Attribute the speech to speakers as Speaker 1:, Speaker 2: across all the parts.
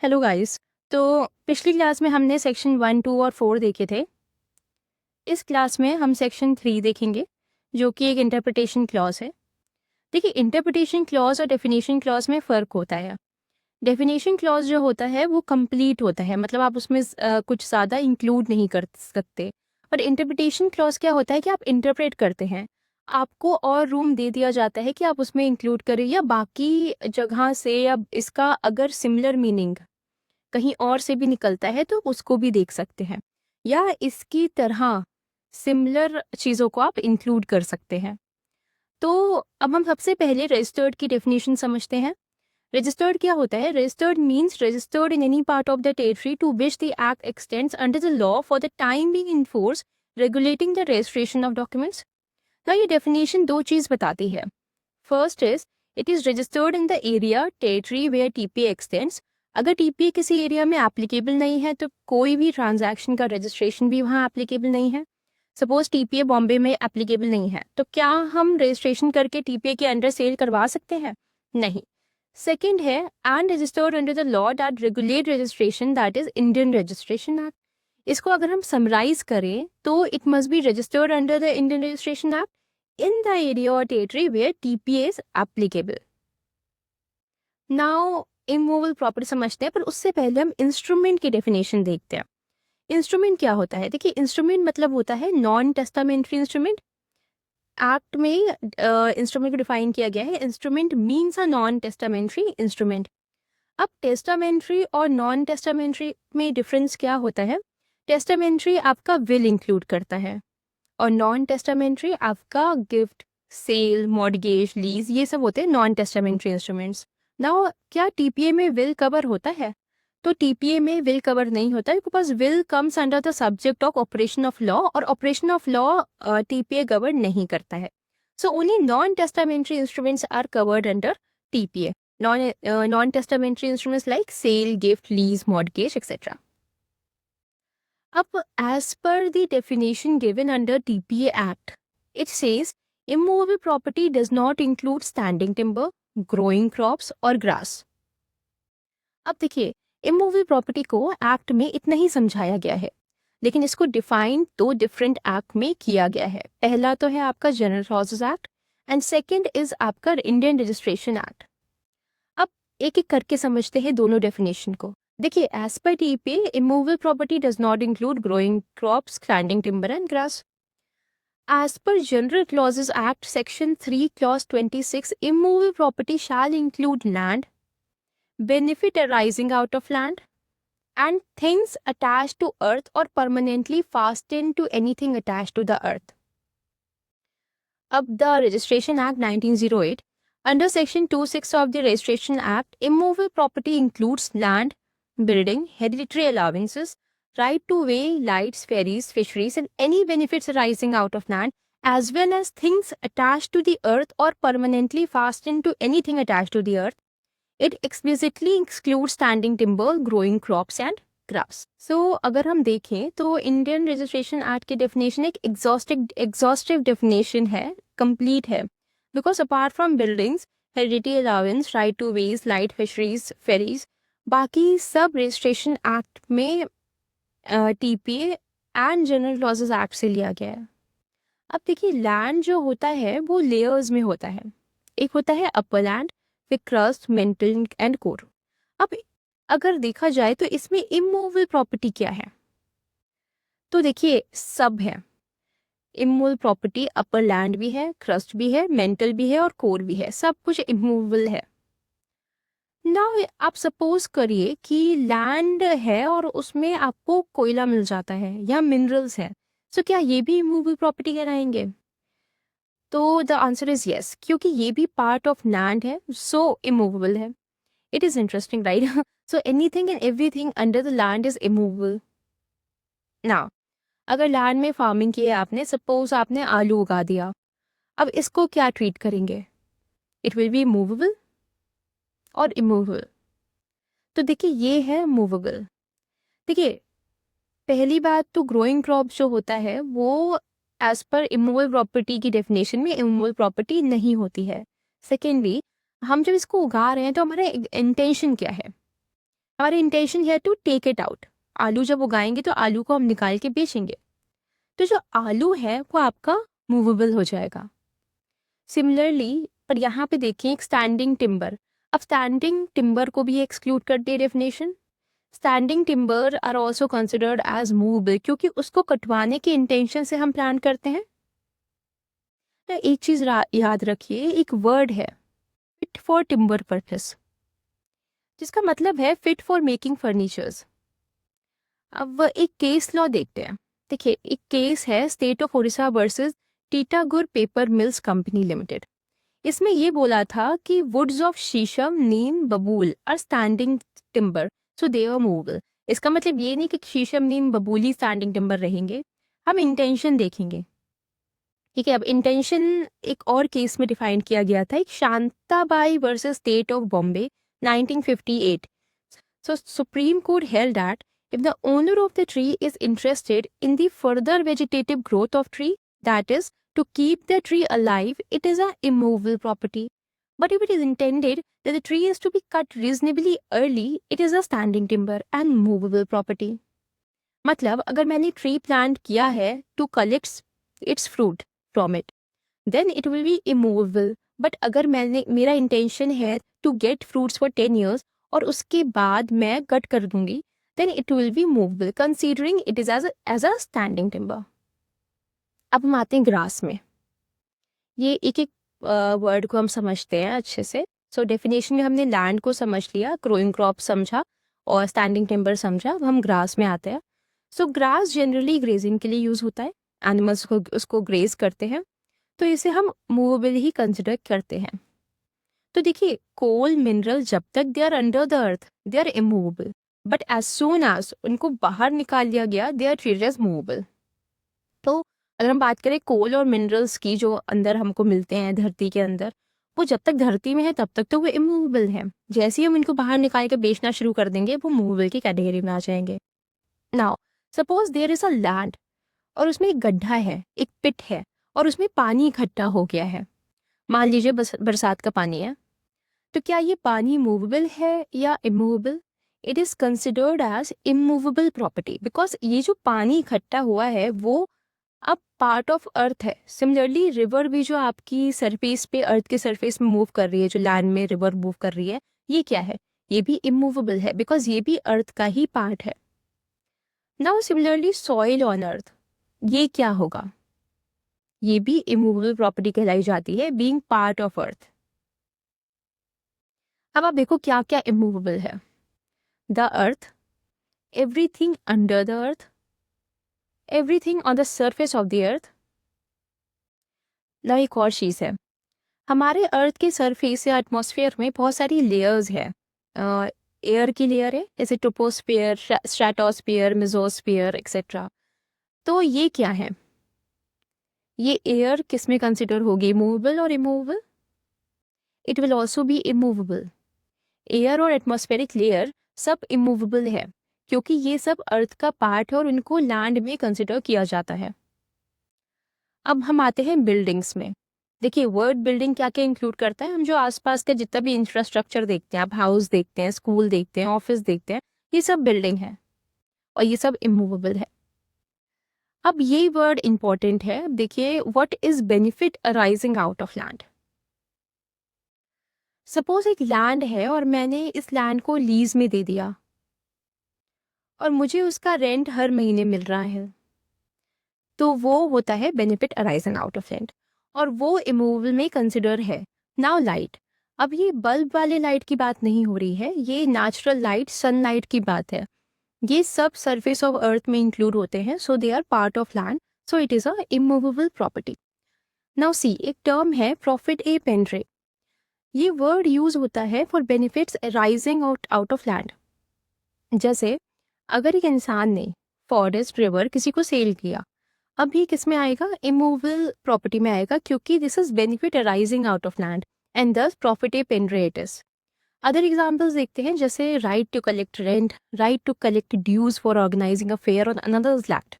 Speaker 1: Hello guys. तो पिछली class में हमने सेक्शन 1, 2 और 4 देखे थे। इस क्लास में हम सेक्शन 3 देखेंगे, जो कि एक इंटरप्रिटेशन क्लॉज है। देखिए, इंटरप्रिटेशन क्लॉज और डेफिनेशन क्लॉज में फ़र्क होता है। डेफिनेशन क्लॉज जो होता है वो कंप्लीट होता है, मतलब आप उसमें कुछ ज़्यादा इंक्लूड नहीं कर सकते। और इंटरप्रिटेशन क्लॉज क्या होता है कि आप इंटरप्रेट करते हैं, आपको और रूम दे दिया जाता है कि आप उसमें इंक्लूड करें या बाकी जगह से, या इसका अगर सिमिलर मीनिंग कहीं और से भी निकलता है तो उसको भी देख सकते हैं, या इसकी तरह सिमिलर चीज़ों को आप इंक्लूड कर सकते हैं। तो अब हम सबसे पहले रजिस्टर्ड की डेफिनेशन समझते हैं। रजिस्टर्ड क्या होता है? Registered means registered in any part of the territory to which the act extends under the law for the time being in force regulating the registration of documents. ना ये definition दो चीज़ बताती है। First is it is registered in the area territory where TPA extends. अगर TPA किसी एरिया में एप्लीकेबल नहीं है तो कोई भी ट्रांजैक्शन का रजिस्ट्रेशन भी वहाँ एप्लीकेबल नहीं है। सपोज टीपीए बॉम्बे में एप्लीकेबल नहीं है, तो क्या हम रजिस्ट्रेशन करके टीपीए के अंडर सेल करवा सकते हैं? नहीं। सेकेंड है and registered under the law that regulate registration, that is Indian registration act. इसको अगर हम समराइज करें तो it must be registered under the Indian registration act in the area or territory where TPA is applicable. Now, immovable property समझते हैं, पर उससे पहले हम इंस्ट्रूमेंट की डेफिनेशन देखते हैं। इंस्ट्रूमेंट क्या होता है? देखिए, इंस्ट्रूमेंट मतलब होता है नॉन टेस्टामेंट्री इंस्ट्रूमेंट। एक्ट में इंस्ट्रूमेंट को डिफाइन किया गया है, instrument means a non testamentary instrument. अब टेस्टामेंट्री और नॉन टेस्टामेंट्री में डिफरेंस क्या होता है? टेस्टामेंट्री आपका विल इंक्लूड करता है, और नॉन टेस्टामेंट्री आपका गिफ्ट, सेल, मॉर्गेज, लीज, ये सब होते हैं नॉन टेस्टामेंट्री इंस्ट्रूमेंट्स। नाउ, क्या टीपीए में विल कवर होता है? तो टीपीए में विल कवर नहीं होता है, because will comes under the subject of operation of law, और operation of law TPA cover नहीं करता है। So only non testamentary instruments are covered under TPA. Non testamentary instruments like sale, gift, lease, mortgage etcetera. Up as per the definition given under TPA Act, it says immovable property does not include standing timber, growing crops और grass. अब देखिए, immovable property को act में इतना ही समझाया गया है, लेकिन इसको डिफाइन दो डिफरेंट एक्ट में किया गया है। पहला तो है आपका general clauses act and second is आपका इंडियन रजिस्ट्रेशन एक्ट। अब एक एक करके समझते हैं दोनों डेफिनेशन को। देखिए, as per TPA, immovable property does not include growing crops, standing timber and grass. As per general clauses act section 3 clause 26, immovable property shall include land, benefit arising out of land and things attached to earth or permanently fastened to anything attached to the earth. Of the Registration Act 1908, under Section 26 of the Registration Act, immovable property includes land, building, hereditary allowances, right to way, lights, ferries, fisheries, and any benefits arising out of land, as well as things attached to the earth or permanently fastened to anything attached to the earth. It explicitly excludes standing timber, growing crops and grass. So, अगर हम देखें तो Indian registration act की definition एक exhaustive definition है, complete है, because apart from buildings, hereditary allowance, right to ways, light, fisheries, ferries, बाकी सब रजिस्ट्रेशन एक्ट में TPA and general clauses act से लिया गया है। अब देखिए, लैंड जो होता है वो लेयर्स में होता है। एक होता है अपर लैंड, फिर क्रस्ट, मेंटल एंड कोर। अब अगर देखा जाए तो इसमें इमूवेबल प्रॉपर्टी क्या है? तो देखिए, सब है। इमूवेबल प्रॉपर्टी अपर लैंड भी है, क्रस्ट भी है, मेंटल भी है और कोर भी है, सब कुछ इमूवेबल है। ना, आप सपोज करिए कि लैंड है और उसमें आपको कोयला मिल जाता है या मिनरल्स है, तो क्या ये भी इमूवेबल प्रॉपर्टी कहलाएंगे? तो द आंसर इज यस, क्योंकि ये भी पार्ट ऑफ लैंड है, सो इमूवेबल है। It is interesting, right? So anything and everything under the land is immovable. Now, अगर लैंड में फार्मिंग की है आपने, सपोज आपने आलू उगा दिया, अब इसको क्या ट्रीट करेंगे? इट विल बी मूवेबल और इमूवेबल। तो देखिए, ये है मूवेबल। देखिए, पहली बात तो ग्रोइंग क्रॉप जो होता है वो एज पर इमूवेबल प्रॉपर्टी की डेफिनेशन में इमूवेबल प्रॉपर्टी नहीं होती है। सेकेंडली, हम जब इसको उगा रहे हैं तो हमारा इंटेंशन क्या है? हमारी इंटेंशन है टू टेक इट आउट। आलू जब उगाएंगे तो आलू को हम निकाल के बेचेंगे, तो जो आलू है वो आपका मूवेबल हो जाएगा। सिमिलरली पर यहाँ पे देखिए एक स्टैंडिंग टिम्बर, अब स्टैंडिंग टिम्बर को भी एक्सक्लूड कर दिए definition. Standing timber are also considered as movable क्योंकि उसको कटवाने के इंटेंशन से हम प्लान करते हैं। तो एक चीज याद रखिए, एक वर्ड है फिट फॉर टिम्बर पर्पस, जिसका मतलब है फिट फॉर मेकिंग फर्नीचर्स। अब एक केस लॉ देखते हैं। देखिए एक केस है state of Orissa versus Titagur paper mills company limited. इसमें ये बोला था कि woods of sheesham, neem, babool are standing timber so they are movable. इसका मतलब ये नहीं कि शीशम, नीम, बबूल ही स्टैंडिंग टिम्बर रहेंगे, हम इंटेंशन देखेंगे। ठीक है, अब इंटेंशन एक और केस में डिफाइन किया गया था, एक Shantabai versus state of Bombay 1958। So Supreme Court held that if the owner of the tree is interested in the further vegetative growth of tree, that is to keep the tree alive, it is a immovable property. But if it is intended that the tree is to be cut reasonably early, it is a standing timber and movable property. मतलब अगर मैंने tree plant किया है to collect its fruit from it, then it will be immovable. But अगर मेरा intention है to get fruits for 10 years और उसके बाद मैं कट कर दूंगी, then it will be movable considering it is as a standing timber. अब हम आते हैं ग्रास में। ये एक एक वर्ड को हम समझते हैं अच्छे से। सो डेफिनेशन में हमने लैंड को समझ लिया, ग्रोइंग क्रॉप समझा और स्टैंडिंग टिम्बर समझा। अब हम ग्रास में आते हैं। सो ग्रास जनरली ग्रेजिंग के लिए यूज होता है, एनिमल्स को उसको ग्रेज करते हैं, तो इसे हम मूवेबल ही कंसिडर करते हैं। तो देखिए कोल मिनरल जब तक they are under the earth they are immovable, but as soon as उनको बाहर निकाल लिया गया they are treated as movable. तो अगर हम बात करें कोल और मिनरल्स की जो अंदर हमको मिलते हैं धरती के अंदर, वो जब तक धरती में है तब तक तो वो इमूवेबल है। जैसे ही हम इनको बाहर निकाल के बेचना शुरू कर देंगे वो मूवेबल की कैटेगरी में आ जाएंगे। Now suppose there is a land और उसमें एक गड्ढा है, एक पिट है और उसमें पानी इकट्ठा हो गया है। मान लीजिए बरसात का पानी है, तो क्या ये पानी मूवेबल है या immovable? It is considered as immovable property because ये जो पानी इकट्ठा हुआ है वो अब पार्ट ऑफ अर्थ है। सिमिलरली रिवर भी जो आपकी सरफेस पे अर्थ के सरफेस में मूव कर रही है, जो लैंड में रिवर मूव कर रही है, ये क्या है? ये भी इमूवेबल है बिकॉज ये भी अर्थ का ही पार्ट है। Now similarly soil on earth, ये क्या होगा? ये भी इमूवेबल प्रॉपर्टी कहलाई जाती है, बीइंग पार्ट ऑफ अर्थ। अब आप देखो क्या क्या इमूवेबल है। The earth, everything under the earth, everything on the surface of the earth. ना एक और चीज है, हमारे अर्थ के सरफेस या एटमॉस्फेयर में बहुत सारी लेयर्स है। एयर की लेयर है जैसे ट्रोपोस्फेयर, स्ट्रेटोस्फेयर, मेसोस्फेयर एक्सेट्रा। तो ये क्या है? ये एयर किस में कंसिडर होगी, मूवेबल और immovable? It will also be immovable. Air और एटमॉस्फेरिक लेयर सब इमूवेबल है क्योंकि ये सब अर्थ का पार्ट है और इनको लैंड में कंसिडर किया जाता है। अब हम आते हैं बिल्डिंग्स में। देखिए वर्ड बिल्डिंग क्या क्या इंक्लूड करता है? हम जो आसपास का जितना भी इंफ्रास्ट्रक्चर देखते हैं, आप हाउस देखते हैं, स्कूल देखते हैं, ऑफिस देखते हैं, ये सब बिल्डिंग है और ये सब इमूवेबल है। अब ये वर्ड इंपॉर्टेंट है। देखिए what is benefit arising out of land. Suppose एक लैंड है और मैंने इस लैंड को लीज में दे दिया और मुझे उसका रेंट हर महीने मिल रहा है, तो वो होता है benefit arising out of land और वो इमूवेबल में कंसिडर है। नाउ लाइट, अब ये बल्ब वाले लाइट की बात नहीं हो रही है, ये नेचुरल लाइट, सनलाइट की बात है। ये सब सरफेस ऑफ अर्थ में इंक्लूड होते हैं, so they are part of land, so it is a immovable property. Now see, एक टर्म है प्रॉफिट ए पेंड्रे। ये वर्ड यूज होता है for benefits arising out of land. जैसे अगर एक इंसान ने फॉरेस्ट, रिवर किसी को सेल किया, अब ये किस में आएगा? इमूवेबल प्रॉपर्टी में आएगा क्योंकि this is benefit arising out of land and this profit a prendre it is. Other examples देखते हैं जैसे right to collect rent, right to collect dues for organising a fair on another's land,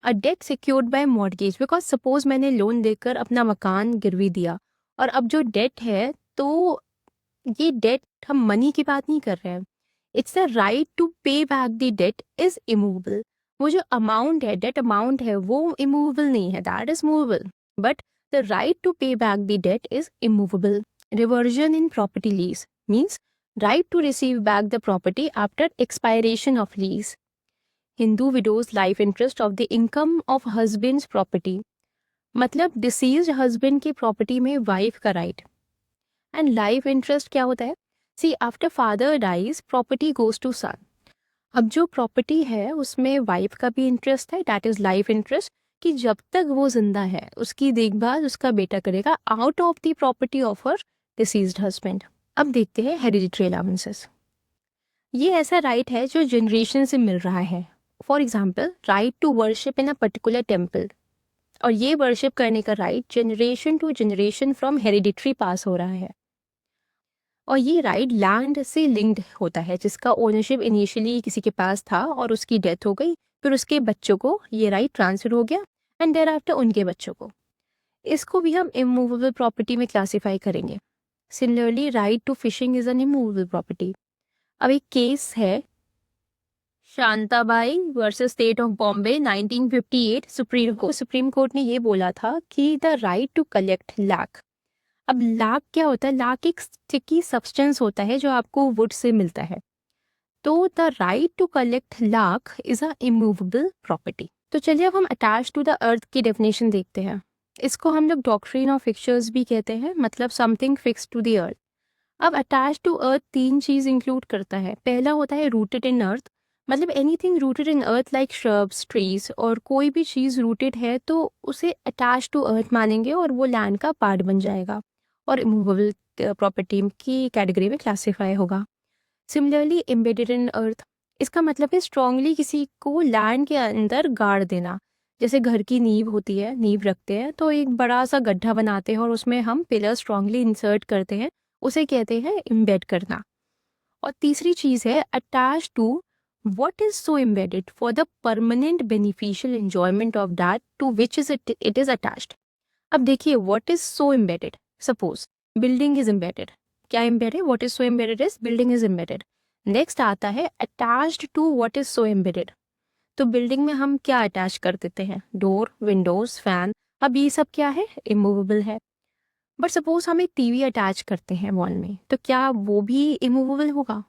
Speaker 1: a debt secured by mortgage. Because suppose मैंने loan लेकर अपना मकान गिरवी दिया और अब जो डेट है, तो ये डेट हम मनी की बात नहीं कर रहे हैं, it's the right to pay back the debt is immovable. वो जो अमाउंट है, डेट अमाउंट है, वो इमूवेबल नहीं है, that is movable, but the right to pay back the debt is immovable. Reversion in property lease means right to receive back the property after expiration of lease. Hindu widows life interest of the income of husband's property, मतलब deceased husband की property में wife का right. And life interest क्या होता है? See after father dies property goes to son. अब जो property है उसमें वाइफ का भी इंटरेस्ट है, दैट इज लाइफ इंटरेस्ट, कि जब तक वो जिंदा है उसकी देखभाल उसका बेटा करेगा out of the property of her deceased husband. अब देखते हैं हेरिडिटरी अलाउंसेस। ये ऐसा राइट है जो जनरेशन से मिल रहा है। For example right to worship in a particular temple, और ये वर्शिप करने का right generation to generation from hereditary pass हो रहा है। और ये राइट लैंड से लिंक्ड होता है, जिसका ओनरशिप इनिशियली किसी के पास था और उसकी डेथ हो गई, फिर उसके बच्चों को ये राइट ट्रांसफर हो गया एंड देयर आफ्टर उनके बच्चों को। इसको भी हम इमूवेबल प्रॉपर्टी में क्लासीफाई करेंगे। Similarly right to fishing is an immovable property. अब एक केस है Shantabai versus state of Bombay 1958 supreme court ने ये बोला था कि the right to collect lac. अब लाख क्या होता है? लाख एक स्टिकी सब्सटेंस होता है जो आपको वुड से मिलता है। तो the right to collect lac is a immovable property. तो चलिए अब हम अटैच टू द अर्थ की डेफिनेशन देखते हैं। इसको हम लोग डॉक्ट्रिन ऑफ फिक्सचर्स भी कहते हैं, मतलब something fix to the earth. अब अटैच टू अर्थ तीन चीज इंक्लूड करता है। पहला होता है रूटेड इन अर्थ, मतलब anything rooted in earth like shrubs, trees, और कोई भी चीज रूटेड है तो उसे अटैच टू अर्थ मानेंगे और वो लैंड का पार्ट बन जाएगा और इमूवेबल प्रॉपर्टी की कैटेगरी में क्लासीफाई होगा। सिमिलरली एम्बेडेड इन अर्थ, इसका मतलब है स्ट्रांगली किसी को लैंड के अंदर गाड़ देना। जैसे घर की नींव होती है, नींव रखते हैं तो एक बड़ा सा गड्ढा बनाते हैं और उसमें हम पिलर स्ट्रांगली इंसर्ट करते हैं, उसे कहते हैं एम्बेड करना। और तीसरी चीज है attach to what is so embedded for the permanent beneficial enjoyment of that to which is it is attached। अब देखिए what is so embedded, suppose building is embedded, क्या embedded? what is so embedded is building is embedded। next आता है attached to what is so embedded। तो building में हम क्या attach कर देते हैं? Door, Windows, fan. अब ये सब क्या है? इमूवेबल है। बट सपोज हम एक टीवी अटैच करते हैं वॉल में, तो क्या वो भी इमूवेबल होगा?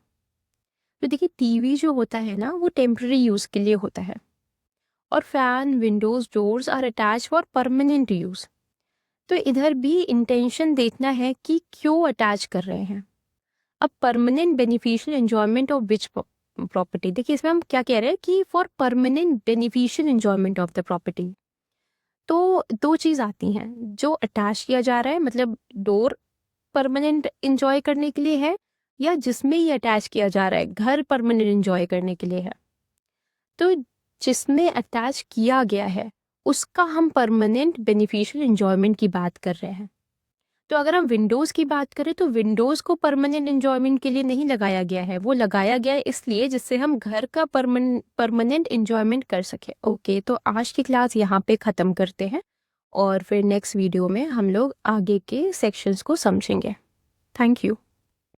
Speaker 1: तो देखिए टीवी जो होता है ना वो टेम्पररी यूज के लिए होता है, और fan, windows, doors are attach for permanent use. तो इधर भी इंटेंशन देखना है कि क्यों अटैच कर रहे हैं। अब permanent beneficial enjoyment of which property, देखिए इसमें हम क्या कह रहे हैं कि for permanent beneficial enjoyment of the property. तो दो चीज आती हैं, जो अटैच किया जा रहा है मतलब डोर परमानेंट एंजॉय करने के लिए है, या जिसमें ये अटैच किया जा रहा है घर परमानेंट एंजॉय करने के लिए है। तो जिसमें अटैच किया गया है उसका हम परमानेंट बेनिफिशियल एंजॉयमेंट की बात कर रहे हैं। तो अगर हम विंडोज़ की बात करें तो विंडोज़ को परमानेंट एंजॉयमेंट के लिए नहीं लगाया गया है, वो लगाया गया है इसलिए जिससे हम घर का परमानेंट एंजॉयमेंट कर सके। ओके, तो आज की क्लास यहाँ पे ख़त्म करते हैं और फिर नेक्स्ट वीडियो में हम लोग आगे के सेक्शंस को समझेंगे। Thank you.